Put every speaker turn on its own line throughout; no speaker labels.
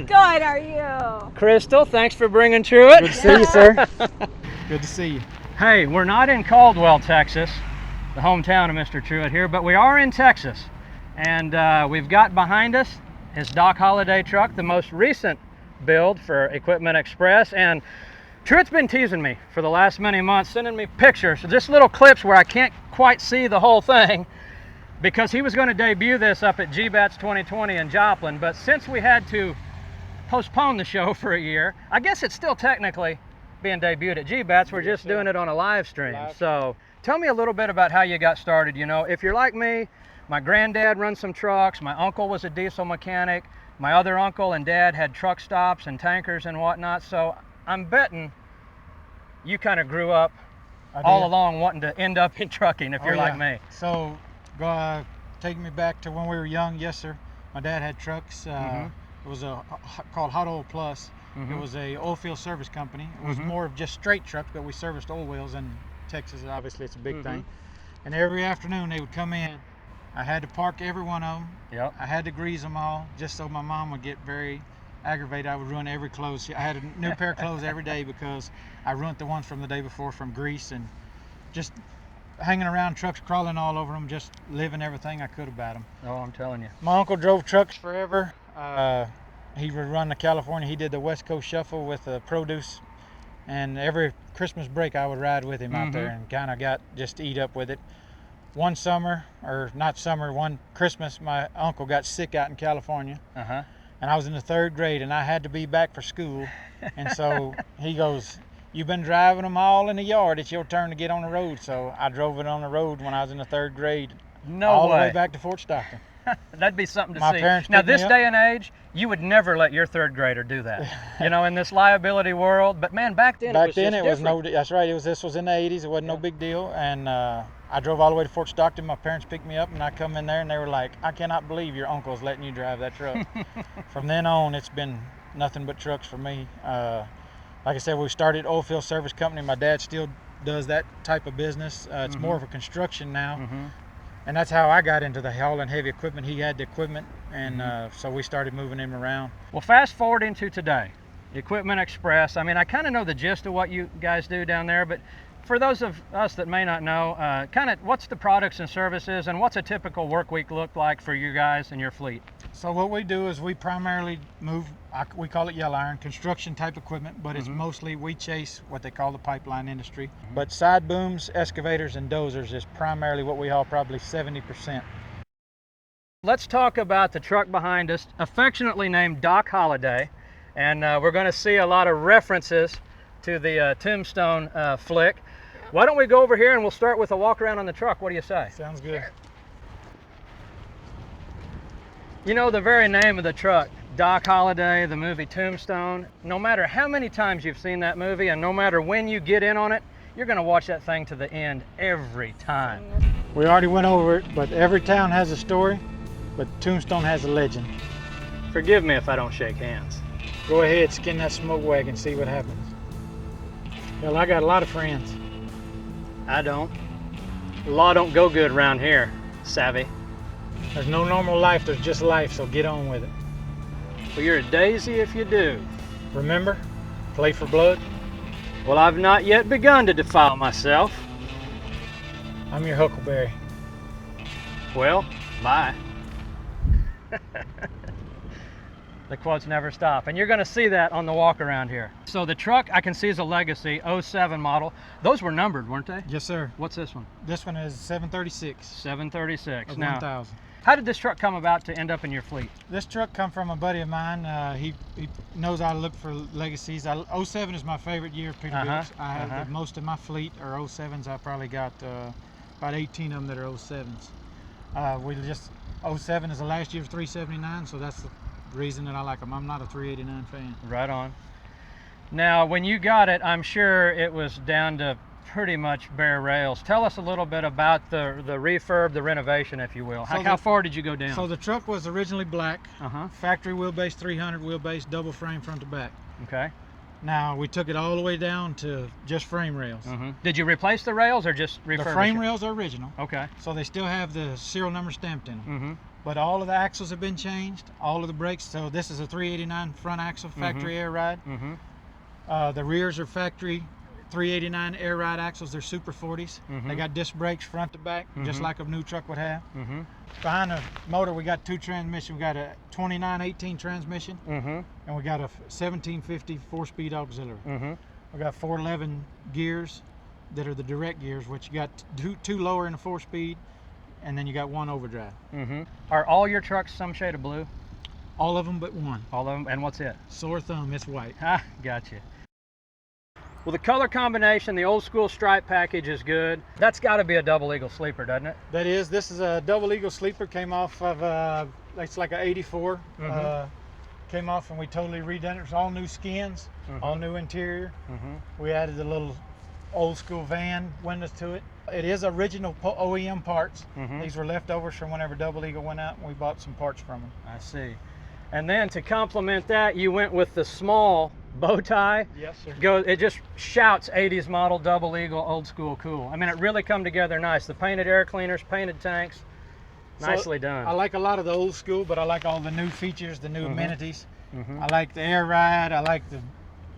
doing?
Good, are you?
Crystal, thanks for bringing Truett.
Good to see you, sir. Good to see you.
Hey, we're not in Caldwell, Texas, the hometown of Mr. Truett here, but we are in Texas. And we've got behind us his Doc Holliday truck, the most recent build for Equipment Express. And Truett's been teasing me for the last many months, sending me pictures, just little clips where I can't quite see the whole thing, because he was going to debut this up at GBATS 2020 in Joplin. But since we had to postpone the show for a year, I guess it's still technically being debuted at GBATS. We're just doing it on a live stream. So tell me a little bit about how you got started. You know, if you're like me, my granddad runs some trucks, my uncle was a diesel mechanic, my other uncle and dad had truck stops and tankers and whatnot, so I'm betting you kind of grew up all along wanting to end up in trucking if you're like me.
So taking me back to when we were young, yes sir, my dad had trucks. It was called Hot Oil Plus. It was a oil field service company. It was more of just straight trucks, but we serviced oil wells in Texas. Obviously it's a big thing. And every afternoon they would come in. I had to park every one of them. Yep. I had to grease them all, just so my mom would get very aggravated. I would ruin every clothes. I had a new pair of clothes every day because I ruined the ones from the day before from grease and just hanging around trucks, crawling all over them, just living everything I could about them.
Oh, I'm telling you.
My uncle drove trucks forever. He would run to California. He did the West Coast Shuffle with the produce, and every Christmas break I would ride with him out there and kind of got just eat up with it. One summer, or not summer, one Christmas, my uncle got sick out in California, and I was in the 3rd grade, and I had to be back for school. And so he goes, "You've been driving them all in the yard. It's your turn to get on the road." So I drove it on the road when I was in the 3rd grade, all the way back to Fort Stockton.
That'd be something to see.
My parents
now,
picked me
this
up.
day and age, you would never let your 3rd grader do that. You know, in this liability world. But man, back then it was
no. That's right. This was in the 80s. It wasn't no big deal. And I drove all the way to Fort Stockton. My parents picked me up, and I come in there, and they were like, "I cannot believe your uncle's letting you drive that truck." From then on, it's been nothing but trucks for me. Like I said, we started oil field service company. My dad still does that type of business. It's more of a construction now. And that's how I got into the hauling heavy equipment. He had the equipment, and so we started moving him around.
Well, fast forwarding to today, Equipment Express. I mean, I kind of know the gist of what you guys do down there, but for those of us that may not know, kind of what's the products and services, and what's a typical work week look like for you guys and your fleet?
So what we do is we primarily move, we call it yellow iron, construction type equipment, but it's mostly, we chase what they call the pipeline industry. But side booms, excavators, and dozers is primarily what we haul, probably 70%.
Let's talk about the truck behind us, affectionately named Doc Holliday. And we're going to see a lot of references to the Tombstone flick. Why don't we go over here and we'll start with a walk around on the truck. What do you say?
Sounds good.
You know, the very name of the truck, Doc Holliday, the movie Tombstone, no matter how many times you've seen that movie and no matter when you get in on it, you're going to watch that thing to the end every time.
We already went over it, but every town has a story, but Tombstone has a legend.
Forgive me if I don't shake hands.
Go ahead, skin that smoke wagon, see what happens. Well, I got a lot of friends.
I don't. The law don't go good around here, savvy.
There's no normal life, there's just life, so get on with it.
Well, you're a daisy if you do.
Remember, play for blood.
Well, I've not yet begun to defile myself.
I'm your Huckleberry.
Well, bye. The quotes never stop, and you're going to see that on the walk around here. So the truck I can see is a Legacy 07 model. Those were numbered, weren't they?
Yes, sir.
What's this one?
This one is 736.
736.
Of
now,
1,000.
How did this truck come about to end up in your fleet?
This truck come from a buddy of mine. He knows I look for legacies. 07 is my favorite year of Peterbilt's. I have most of my fleet are 07s. I probably got about 18 of them that are 07s. 07 is the last year of 379, so that's the reason that I like them. I'm not a 389 fan.
Right on. Now, when you got it, I'm sure it was down to pretty much bare rails. Tell us a little bit about the refurb, the renovation, if you will. How far did you go down?
So the truck was originally black, factory wheelbase 300 wheelbase, double frame front to back.
Okay.
Now we took it all the way down to just frame rails.
Did you replace the rails or just refurbish
The frame
it?
rails are original.
Okay.
So they still have the serial number stamped in them. But all of the axles have been changed, all of the brakes. So this is a 389 front axle, factory air ride. The rears are factory 389 air ride axles. They're Super 40s. They got disc brakes front to back, just like a new truck would have. Behind the motor, we got two transmissions. We got a 2918 transmission, and we got a 1750 4-speed auxiliary. We got 411 gears that are the direct gears, which you got two lower in the 4-speed, and then you got one overdrive.
Are all your trucks some shade of blue?
All of them but one.
All of them, and what's it?
Sore thumb, it's white.
Ah, gotcha. Well, the color combination, the old school stripe package is good. That's got to be a double eagle sleeper, doesn't it?
That is. This is a double eagle sleeper. Came off of it's like an 84. Came off and we totally redone it. It's all new skins, all new interior. We added the little old school van windows to it. It is original OEM parts. These were leftovers from whenever Double Eagle went out, and we bought some parts from them.
I see. And then to complement that, you went with the small bow tie.
Yes, sir.
It just shouts 80s model Double Eagle, old school cool. I mean, it really come together nice. The painted air cleaners, painted tanks, nicely done.
I like a lot of the old school, but I like all the new features, the new amenities. I like the air ride. I like the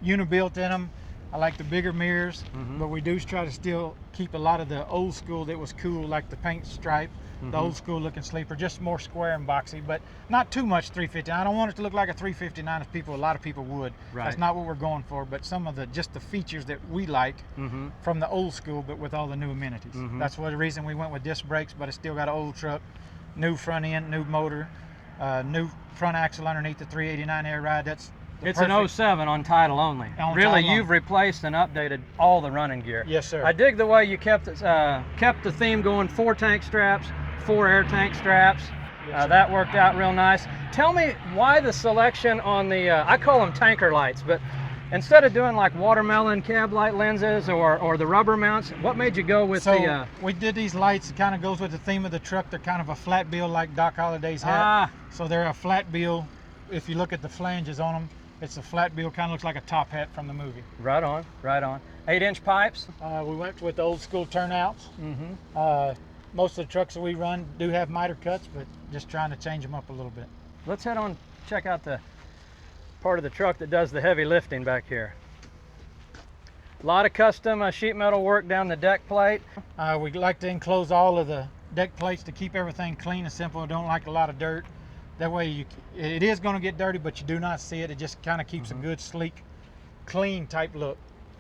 unibuilt in them. I like the bigger mirrors, but we do try to still keep a lot of the old school that was cool, like the paint stripe, the old school looking sleeper, just more square and boxy, but not too much 359. I don't want it to look like a 359 as a lot of people would.
Right.
That's not what we're going for, but some of just the features that we like from the old school, but with all the new amenities. That's the reason we went with disc brakes, but it's still got an old truck, new front end, new motor, new front axle underneath the 389 air ride.
It's an 07 on title only. Really, you've replaced and updated all the running gear.
Yes, sir.
I dig the way you kept the theme going, 4 tank straps, 4 air tank straps.
Yes,
that worked out real nice. Tell me why the selection on the, I call them tanker lights, but instead of doing like watermelon cab light lenses or the rubber mounts, what made you go with
we did these lights. It kind of goes with the theme of the truck. They're kind of a flat bill like Doc Holliday's hat. So they're a flat bill. If you look at the flanges on them, it's a flat bill, kind of looks like a top hat from the movie.
Right on, right on. 8-inch pipes?
We went with the old school turnouts. Most of the trucks that we run do have miter cuts, but just trying to change them up a little bit.
Let's head on, check out the part of the truck that does the heavy lifting back here. A lot of custom sheet metal work down the deck plate.
We like to enclose all of the deck plates to keep everything clean and simple. We don't like a lot of dirt. That way it is going to get dirty, but you do not see it. It just kind of keeps a good, sleek, clean type look.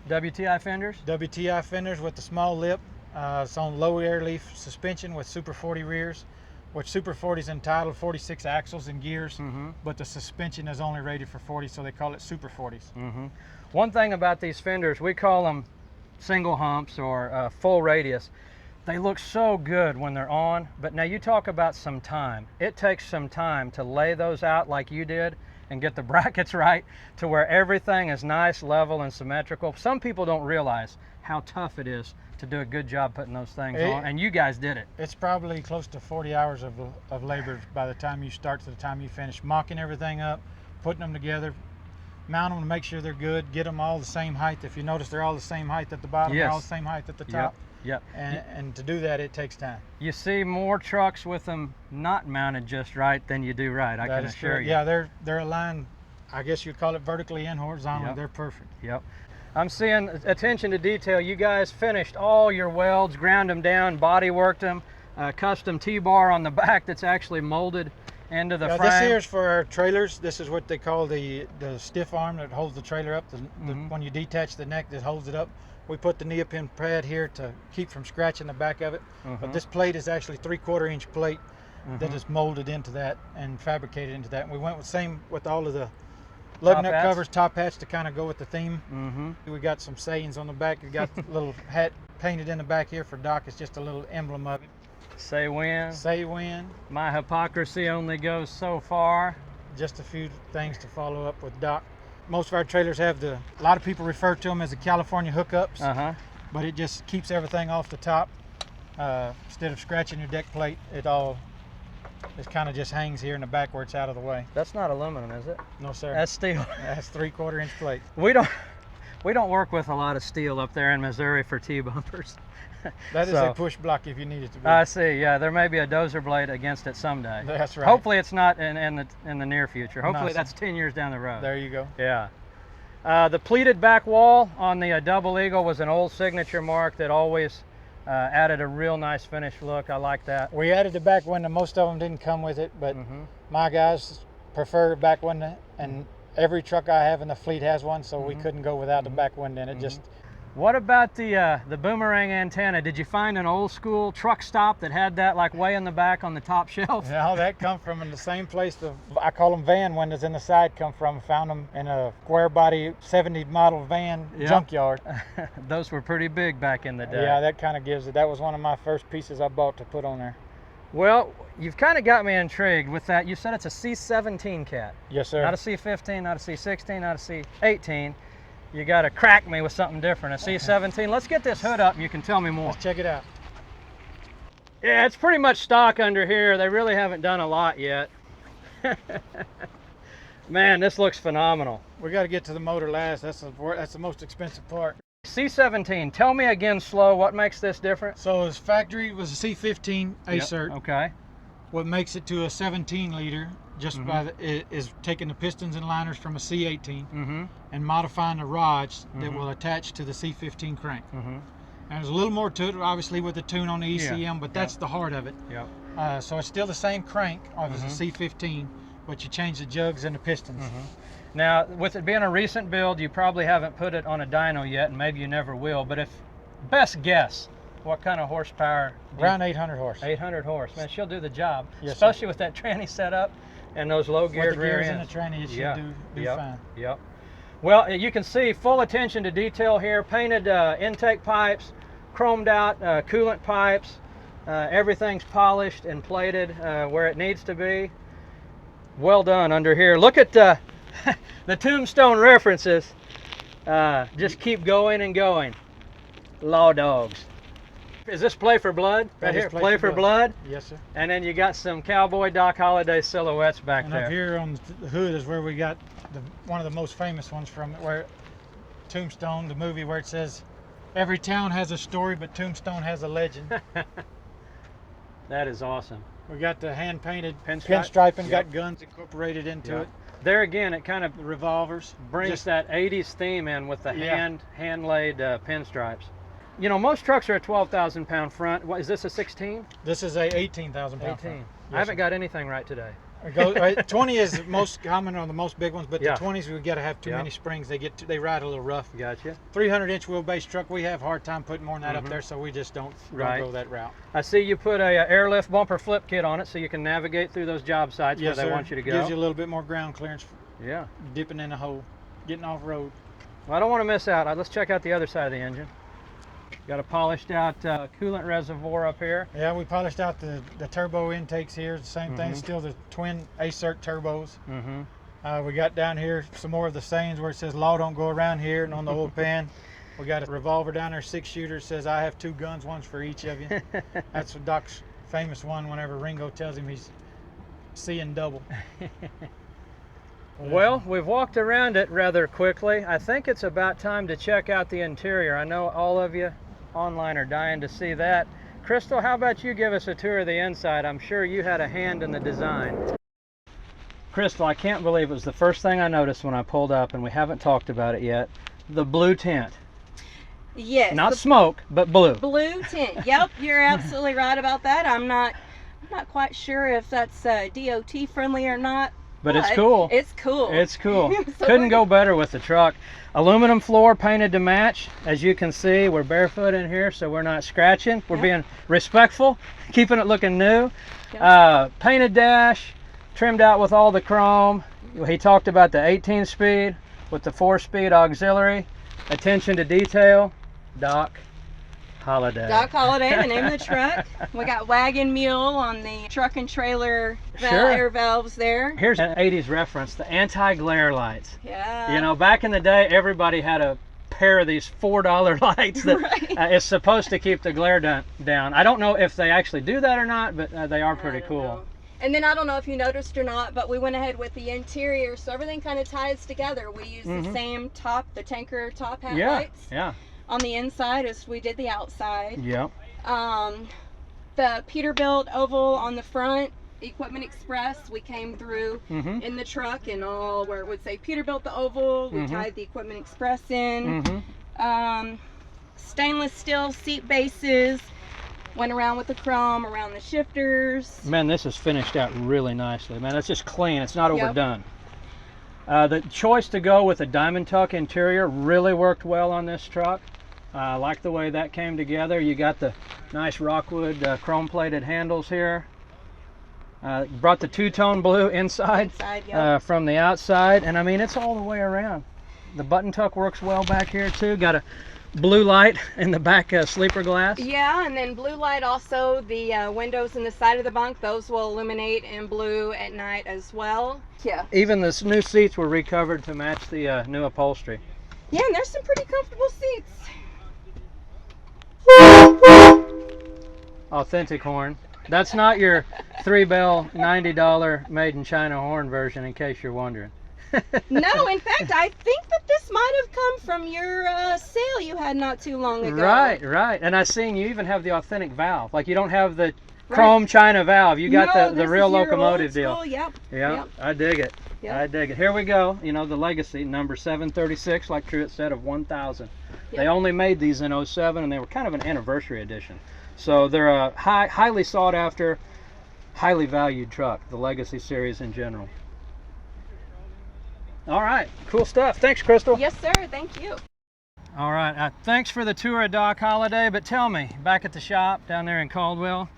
WTI fenders?
WTI fenders with the small lip. It's on low air leaf suspension with Super 40 rears, which Super 40 is entitled 46 axles and gears, but the suspension is only rated for 40, so they call it Super 40s.
One thing about these fenders, we call them single humps or full radius. They look so good when they're on, but now you talk about some time. It takes some time to lay those out like you did and get the brackets right to where everything is nice, level, and symmetrical. Some people don't realize how tough it is to do a good job putting those things on, and you guys did it.
It's probably close to 40 hours of labor by the time you start to the time you finish, mocking everything up, putting them together, mount them to make sure they're good, get them all the same height. If you notice, they're all the same height at the bottom, they're all the same height at the top.
Yep.
And to do that, it takes time.
You see more trucks with them not mounted just right than you do right, I can assure you.
Yeah, they're aligned, I guess you'd call it vertically and horizontally. They're perfect.
Yep. I'm seeing attention to detail. You guys finished all your welds, ground them down, body worked them, custom T-bar on the back that's actually molded into the frame.
This here is for our trailers. This is what they call the stiff arm that holds the trailer up. When you detach the neck that holds it up, we put the neoprene pad here to keep from scratching the back of it. But this plate is actually 3/4 inch plate that is molded into that and fabricated into that. And we went with same with all of the lug nut covers, top hats to kind of go with the theme. We got some sayings on the back. We got a little hat painted in the back here for Doc. It's just a little emblem of it.
Say when.
Say when.
My hypocrisy only goes so far.
Just a few things to follow up with Doc. Most of our trailers have a lot of people refer to them as the California hookups, but it just keeps everything off the top. Instead of scratching your deck plate, it all It kind of just hangs here in the back where it's out of the way.
That's not aluminum, is it?
No, sir.
That's steel.
That's 3/4 inch plate.
We don't work with a lot of steel up there in Missouri for T-bumpers.
That is a push block if you need it to be.
I see. Yeah, there may be a dozer blade against it someday.
That's right.
Hopefully it's not in the near future. Hopefully
No,
that's 10 years down the road.
There you go.
Yeah. The pleated back wall on the Double Eagle was an old signature mark that always added a real nice finished look. I like that.
We added the back window. Most of them didn't come with it, but my guys prefer back window, and every truck I have in the fleet has one, so we couldn't go without the back window, and it just...
What about the boomerang antenna? Did you find an old school truck stop that had that like way in the back on the top shelf?
No, that come from in the same place I call them van windows in the side come from. Found them in a square body 70 model van junkyard.
Those were pretty big back in the day.
Yeah, that kind of gives it. That was one of my first pieces I bought to put on there.
Well, you've kind of got me intrigued with that. You said it's a C17 cat.
Yes, sir.
Not a C15, not a C16, not a C18. You got to crack me with something different. A C17. Let's get this hood up and you can tell me more.
Let's check it out.
Yeah, it's pretty much stock under here. They really haven't done a lot yet. Man, this looks phenomenal.
We got to get to the motor last. That's the most expensive part.
C17. Tell me again slow, what makes this different?
So his factory was a C15 A-cert.
Okay.
What makes it to a 17 liter just by is taking the pistons and liners from a C18 and modifying the rods that will attach to the C15 crank. And there's a little more to it, obviously, with the tune on the ECM, but that's the heart of it. So it's still the same crank as a C15, but you change the jugs and the pistons.
Now, with it being a recent build, you probably haven't put it on a dyno yet, and maybe you never will, but if, best guess, what kind of horsepower?
Around 800 horse.
800 horse. Man, she'll do the job,
yes,
especially
sir.
with that tranny setup and those low geared rear ends.
With the gears in the tranny, it should do fine.
Yep. Well, you can see full attention to detail here. Painted intake pipes, chromed out coolant pipes. Everything's polished and plated where it needs to be. Well done under here. Look at the tombstone references. Just keep going and going. Law dogs. Is this Play for Blood? Right here, Play for Blood?
Yes, sir.
And then you got some cowboy Doc Holliday silhouettes back there.
And up here on the hood is where we got one of the most famous ones from where Tombstone, the movie, where it says, every town has a story, but Tombstone has a legend.
That is awesome.
We got the hand-painted
pinstriping,
got guns incorporated into it.
There again, it kind of
the revolvers
brings that 80s theme in with the hand-laid pinstripes. You know, most trucks are a 12,000 pound front. What, is this a 16?
This is a 18,000 pound front.
Yes, I haven't got anything right today.
20 is most common on the most big ones, but the 20s we got to have too many springs. They ride a little rough.
Gotcha.
300-inch wheelbase truck, we have a hard time putting more than that up there, so we just don't go that route.
I see you put a airlift bumper flip kit on it, so you can navigate through those job sites where they want you to go.
Gives you a little bit more ground clearance.
Yeah.
Dipping in the hole, getting off road.
Well, I don't want to miss out. Let's check out the other side of the engine. Got a polished out coolant reservoir up here.
Yeah, we polished out the turbo intakes here. The same thing, still the twin A-cert turbos. We got down here some more of the sayings where it says law don't go around here, and on the oil pan we got a revolver down there, 6-shooter, says I have 2 guns, one's for each of you. That's Doc's famous one whenever Ringo tells him he's seeing double.
Well, we've walked around it rather quickly. I think it's about time to check out the interior. I know all of you online are dying to see that. Crystal, how about you give us a tour of the inside? I'm sure you had a hand in the design. Crystal, I can't believe it was the first thing I noticed when I pulled up, and we haven't talked about it yet. The blue tint.
Yes.
Not smoke, but blue.
Blue tint. Yep, you're absolutely right about that. I'm not quite sure if that's DOT friendly or not.
But it's cool.
It's cool.
It's cool. Couldn't go better with the truck. Aluminum floor painted to match. As you can see, we're barefoot in here, so we're not scratching. We're being respectful, keeping it looking new. Painted dash, trimmed out with all the chrome. He talked about the 18-speed with the 4-speed auxiliary. Attention to detail. Doc Holliday.
Doc Holliday, the name of the truck. We got wagon mule on the truck and trailer air valves there.
Here's an 80s reference, the anti-glare lights.
Yeah.
You know, back in the day, everybody had a pair of these $4 lights that is supposed to keep the glare down. I don't know if they actually do that or not, but they are pretty cool.
And then I don't know if you noticed or not, but we went ahead with the interior, so everything kind of ties together. We used the same top, the tanker top hat lights.
Yeah.
On the inside as we did the outside.
Yep.
The Peterbilt oval on the front, Equipment Express, we came through in the truck and all where it would say Peterbilt the oval, we tied the Equipment Express in. Stainless steel seat bases, went around with the chrome around the shifters.
Man, this is finished out really nicely. Man, it's just clean. It's not overdone. The choice to go with a diamond tuck interior really worked well on this truck. I like the way that came together. You got the nice rockwood chrome plated handles here. Brought the two-tone blue inside from the outside, and I mean, it's all the way around. The button tuck works well back here too. Got a blue light in the back sleeper glass.
Yeah, and then blue light also, the windows in the side of the bunk, those will illuminate in blue at night as well. Yeah.
Even the new seats were recovered to match the new upholstery.
Yeah, and there's some pretty comfortable seats.
Authentic horn. That's not your 3-bell $90 made in China horn version, in case you're wondering.
No, in fact, I think that this might have come from your sale you had not too long ago.
Right. And I've seen you even have the authentic valve. Like, you don't have the chrome China valve. You got the real locomotive deal.
Yep.
I dig it. Yep. I dig it. Here we go. You know, the legacy, number 736, like Truett said, of 1,000. Yep. They only made these in 07, and they were kind of an anniversary edition. So they're a highly sought after, highly valued truck, the Legacy series in general. All right, cool stuff. Thanks, Crystal.
Yes, sir. Thank you.
All right, thanks for the tour of Doc Holliday, but tell me, back at the shop down there in Caldwell,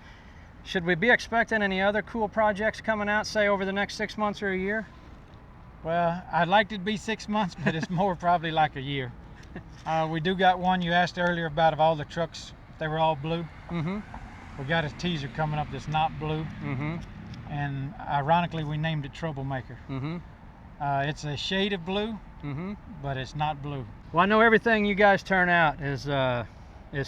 should we be expecting any other cool projects coming out, say, over the next 6 months or a year?
Well, I'd like it to be 6 months, but it's more probably like a year. We do got one you asked earlier about, of all the trucks, they were all blue. We got a teaser coming up that's not blue. And ironically, we named it Troublemaker. It's a shade of blue, but it's not blue.
Well, I know everything you guys turn out is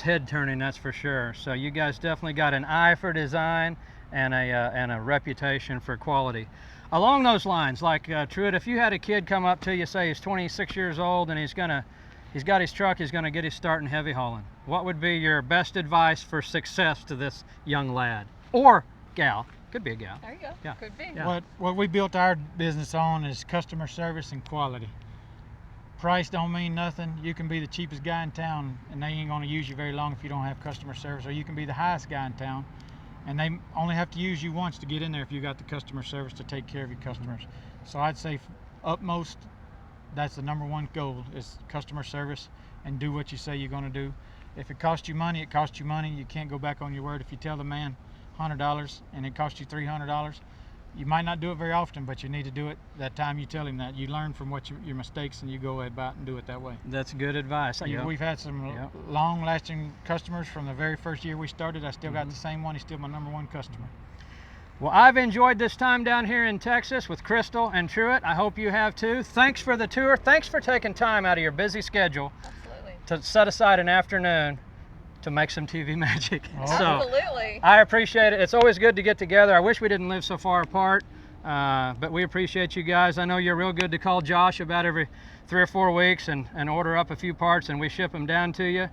head turning, that's for sure. So you guys definitely got an eye for design and a reputation for quality. Along those lines, like Truett, if you had a kid come up to you, say he's 26 years old and he's got his truck, he's gonna get his start in heavy hauling, what would be your best advice for success to this young lad or gal? Could be a gal.
There you go.
Yeah.
Could be.
Yeah.
What we built our business on is customer service and quality. Price don't mean nothing. You can be the cheapest guy in town and they ain't gonna use you very long if you don't have customer service, or you can be the highest guy in town and they only have to use you once to get in there if you got the customer service to take care of your customers. So I'd say utmost, that's the #1 goal, is customer service, and do what you say you're going to do. If it costs you money, it costs you money. You can't go back on your word. If you tell the man $100 and it costs you $300, you might not do it very often, but you need to do it that time you tell him that. You learn from what your mistakes and you go about and do it that way.
That's good advice.
We've had some long-lasting customers from the very first year we started. I still got the same one. He's still my #1 customer.
Well, I've enjoyed this time down here in Texas with Crystal and Truett. I hope you have too. Thanks for the tour. Thanks for taking time out of your busy schedule to set aside an afternoon to make some TV magic.
Absolutely.
I appreciate it. It's always good to get together. I wish we didn't live so far apart, but we appreciate you guys. I know you're real good to call Josh about every 3 or 4 weeks and order up a few parts and we ship them down to you.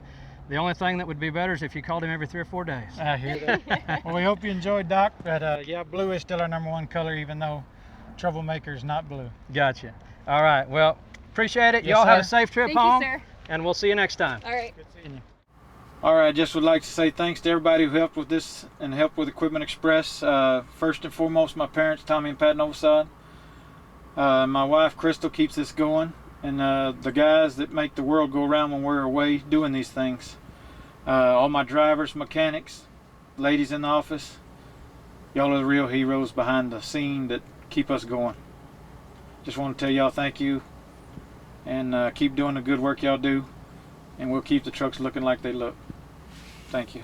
The only thing that would be better is if you called him every 3 or 4 days.
I hear that. Well, we hope you enjoyed, Doc. But yeah, blue is still our #1 color, even though Troublemaker is not blue.
Gotcha. All right. Well, appreciate it.
Yes,
Y'all have
sir.
a safe trip
Thank
home.
you, sir.
And we'll see you next time.
All right.
Good seeing you. All right, I just would like to say thanks to everybody who helped with this and helped with Equipment Express. First and foremost, my parents, Tommy and Pat Novosad. My wife, Crystal, keeps this going. And the guys that make the world go around when we're away doing these things. All my drivers, mechanics, ladies in the office, y'all are the real heroes behind the scene that keep us going. Just want to tell y'all thank you, and keep doing the good work y'all do, and we'll keep the trucks looking like they look. Thank you.